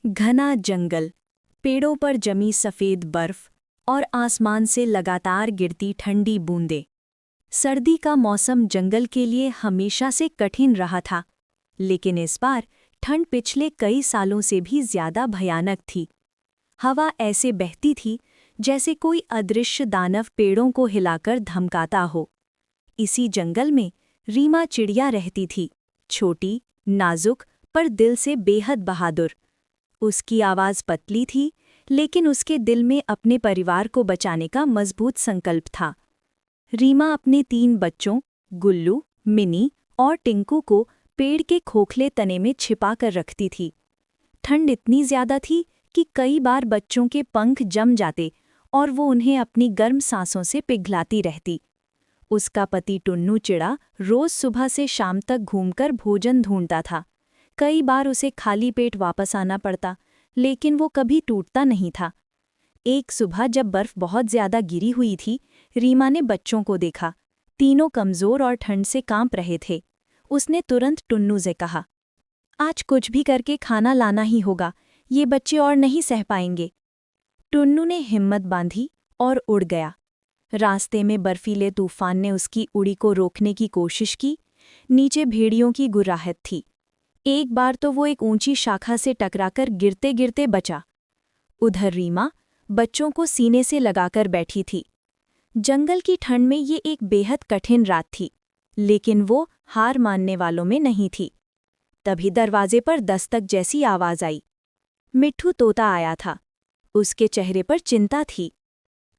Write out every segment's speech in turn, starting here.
घना जंगल, पेड़ों पर जमी सफ़ेद बर्फ और आसमान से लगातार गिरती ठंडी बूंदें। सर्दी का मौसम जंगल के लिए हमेशा से कठिन रहा था, लेकिन इस बार ठंड पिछले कई सालों से भी ज्यादा भयानक थी। हवा ऐसे बहती थी जैसे कोई अदृश्य दानव पेड़ों को हिलाकर धमकाता हो। इसी जंगल में रीमा चिड़िया रहती थी, छोटी, नाजुक पर दिल से बेहद बहादुर। उसकी आवाज़ पतली थी, लेकिन उसके दिल में अपने परिवार को बचाने का मजबूत संकल्प था। रीमा अपने 3 बच्चों, गुल्लू, मिनी और टिंकू को पेड़ के खोखले तने में छिपा कर रखती थी। ठंड इतनी ज्यादा थी कि कई बार बच्चों के पंख जम जाते और वो उन्हें अपनी गर्म सांसों से पिघलाती रहती। उसका पति टुन्नू चिड़ा रोज सुबह से शाम तक घूमकर भोजन ढूंढता था। कई बार उसे खाली पेट वापस आना पड़ता, लेकिन वो कभी टूटता नहीं था। एक सुबह जब बर्फ बहुत ज्यादा गिरी हुई थी, रीमा ने बच्चों को देखा। तीनों कमजोर और ठंड से कांप रहे थे। उसने तुरंत टुन्नू से कहा, आज कुछ भी करके खाना लाना ही होगा, ये बच्चे और नहीं सह पाएंगे। टुन्नू ने हिम्मत बांधी और उड़ गया। रास्ते में बर्फीले तूफान ने उसकी उड़ी को रोकने की कोशिश की। नीचे भेड़ियों की गुर्राहट थी। एक बार तो वो एक ऊंची शाखा से टकराकर गिरते गिरते बचा। उधर रीमा बच्चों को सीने से लगाकर बैठी थी। जंगल की ठंड में ये एक बेहद कठिन रात थी, लेकिन वो हार मानने वालों में नहीं थी। तभी दरवाजे पर दस्तक जैसी आवाज आई। मिट्ठू तोता आया था। उसके चेहरे पर चिंता थी।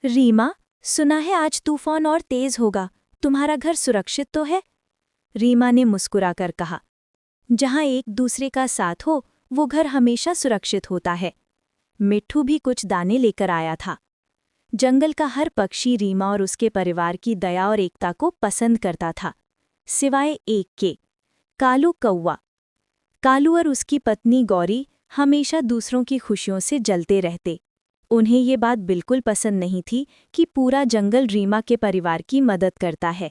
रीमा, सुना है आज तूफान और तेज होगा, तुम्हारा घर सुरक्षित तो है? रीमा ने मुस्कुराकर कहा, जहाँ एक दूसरे का साथ हो वो घर हमेशा सुरक्षित होता है। मिट्ठू भी कुछ दाने लेकर आया था। जंगल का हर पक्षी रीमा और उसके परिवार की दया और एकता को पसंद करता था, सिवाय एक के, कालू कौवा। कालू और उसकी पत्नी गौरी हमेशा दूसरों की खुशियों से जलते रहते। उन्हें ये बात बिल्कुल पसंद नहीं थी कि पूरा जंगल रीमा के परिवार की मदद करता है।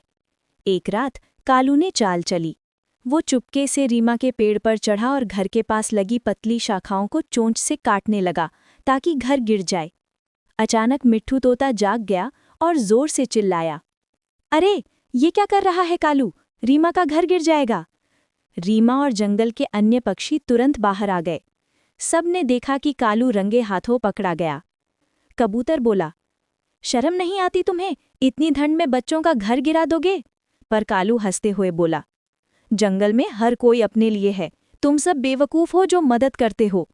एक रात कालू ने चाल चली। वो चुपके से रीमा के पेड़ पर चढ़ा और घर के पास लगी पतली शाखाओं को चोंच से काटने लगा ताकि घर गिर जाए। अचानक मिट्ठू तोता जाग गया और जोर से चिल्लाया, अरे, ये क्या कर रहा है कालू? रीमा का घर गिर जाएगा। रीमा और जंगल के अन्य पक्षी तुरंत बाहर आ गए। सब ने देखा कि कालू रंगे हाथों पकड़ा गया। कबूतर बोला, शर्म नहीं आती तुम्हें? इतनी ठंड में बच्चों का घर गिरा दोगे? पर कालू हंसते हुए बोला, जंगल में हर कोई अपने लिए है, तुम सब बेवकूफ हो जो मदद करते हो।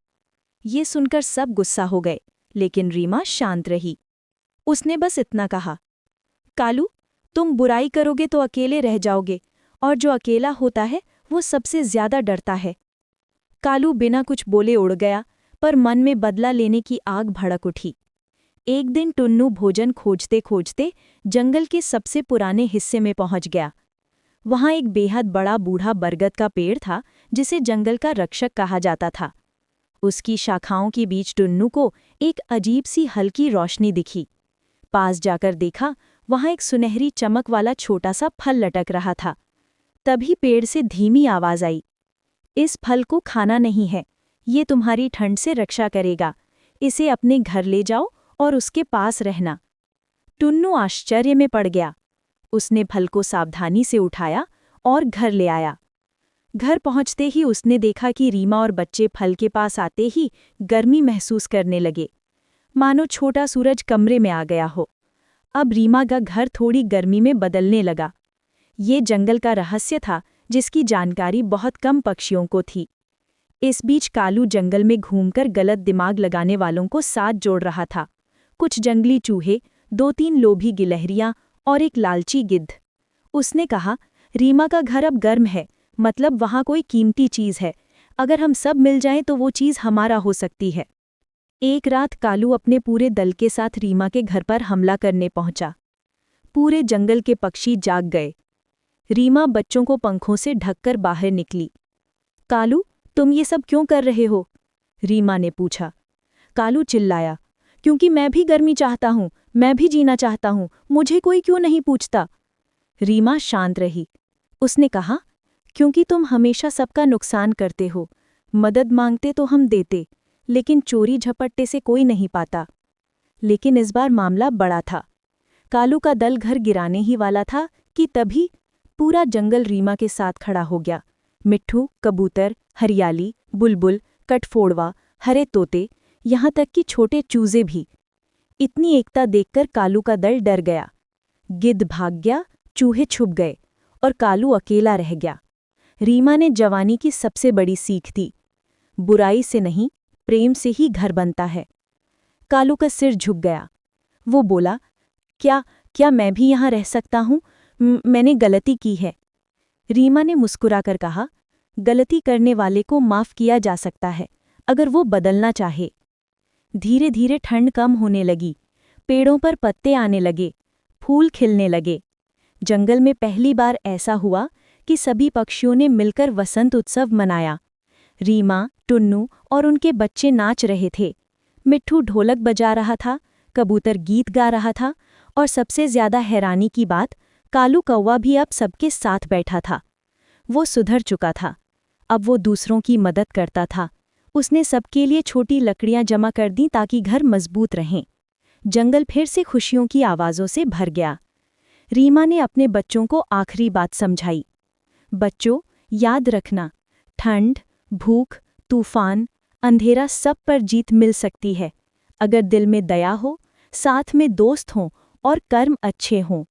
ये सुनकर सब गुस्सा हो गए, लेकिन रीमा शांत रही। उसने बस इतना कहा, कालू, तुम बुराई करोगे तो अकेले रह जाओगे, और जो अकेला होता है वो सबसे ज्यादा डरता है। कालू बिना कुछ बोले उड़ गया, पर मन में बदला लेने की आग भड़क उठी। एक दिन टुन्नू भोजन खोजते खोजते जंगल के सबसे पुराने हिस्से में पहुंच गया। वहां एक बेहद बड़ा बूढ़ा बरगद का पेड़ था, जिसे जंगल का रक्षक कहा जाता था। उसकी शाखाओं के बीच टुन्नू को एक अजीब सी हल्की रोशनी दिखी। पास जाकर देखा, वहां एक सुनहरी चमक वाला छोटा सा फल लटक रहा था। तभी पेड़ से धीमी आवाज आई, इस फल को खाना नहीं है, ये तुम्हारी ठंड से रक्षा करेगा। इसे अपने घर ले जाओ और उसके पास रहना। टुन्नू आश्चर्य में पड़ गया। उसने फल को सावधानी से उठाया और घर ले आया। घर पहुंचते ही उसने देखा कि रीमा और बच्चे फल के पास आते ही गर्मी महसूस करने लगे, मानो छोटा सूरज कमरे में आ गया हो। अब रीमा का घर थोड़ी गर्मी में बदलने लगा। ये जंगल का रहस्य था जिसकी जानकारी बहुत कम पक्षियों को थी। इस बीच कालू जंगल में घूमकर गलत दिमाग लगाने वालों को साथ जोड़ रहा था। कुछ जंगली चूहे, 2-3 लोभी गिलहरियां और एक लालची गिद्ध। उसने कहा, रीमा का घर अब गर्म है, मतलब वहां कोई कीमती चीज है। अगर हम सब मिल जाएं तो वो चीज हमारा हो सकती है। एक रात कालू अपने पूरे दल के साथ रीमा के घर पर हमला करने पहुंचा। पूरे जंगल के पक्षी जाग गए। रीमा बच्चों को पंखों से ढककर बाहर निकली। कालू, तुम ये सब क्यों कर रहे हो? रीमा ने पूछा। कालू चिल्लाया, क्योंकि मैं भी गर्मी चाहता हूँ, मैं भी जीना चाहता हूँ, मुझे कोई क्यों नहीं पूछता? रीमा शांत रही। उसने कहा, क्योंकि तुम हमेशा सबका नुकसान करते हो। मदद मांगते तो हम देते, लेकिन चोरी झपट्टे से कोई नहीं पाता। लेकिन इस बार मामला बड़ा था। कालू का दल घर गिराने ही वाला था कि तभी पूरा जंगल रीमा के साथ खड़ा हो गया। मिट्ठू, कबूतर, हरियाली, बुलबुल, कटफोड़वा, हरे तोते, यहाँ तक कि छोटे चूजे भी। इतनी एकता देखकर कालू का दल डर गया। गिद्ध भाग गया, चूहे छुप गए और कालू अकेला रह गया। रीमा ने जवानी की सबसे बड़ी सीख दी, बुराई से नहीं, प्रेम से ही घर बनता है। कालू का सिर झुक गया। वो बोला, क्या मैं भी यहाँ रह सकता हूँ? मैंने गलती की है। रीमा ने मुस्कुराकर कहा, गलती करने वाले को माफ़ किया जा सकता है, अगर वो बदलना चाहे। धीरे धीरे ठंड कम होने लगी, पेड़ों पर पत्ते आने लगे, फूल खिलने लगे। जंगल में पहली बार ऐसा हुआ कि सभी पक्षियों ने मिलकर वसंत उत्सव मनाया। रीमा, टुन्नू और उनके बच्चे नाच रहे थे। मिट्ठू ढोलक बजा रहा था, कबूतर गीत गा रहा था और सबसे ज्यादा हैरानी की बात, कालू कौवा भी अब सबके साथ बैठा था। वो सुधर चुका था। अब वो दूसरों की मदद करता था। उसने सबके लिए छोटी लकड़ियां जमा कर दी ताकि घर मजबूत रहें। जंगल फिर से खुशियों की आवाज़ों से भर गया। रीमा ने अपने बच्चों को आखिरी बात समझाई। बच्चों, याद रखना, ठंड, भूख, तूफान, अंधेरा, सब पर जीत मिल सकती है, अगर दिल में दया हो, साथ में दोस्त हों और कर्म अच्छे हों।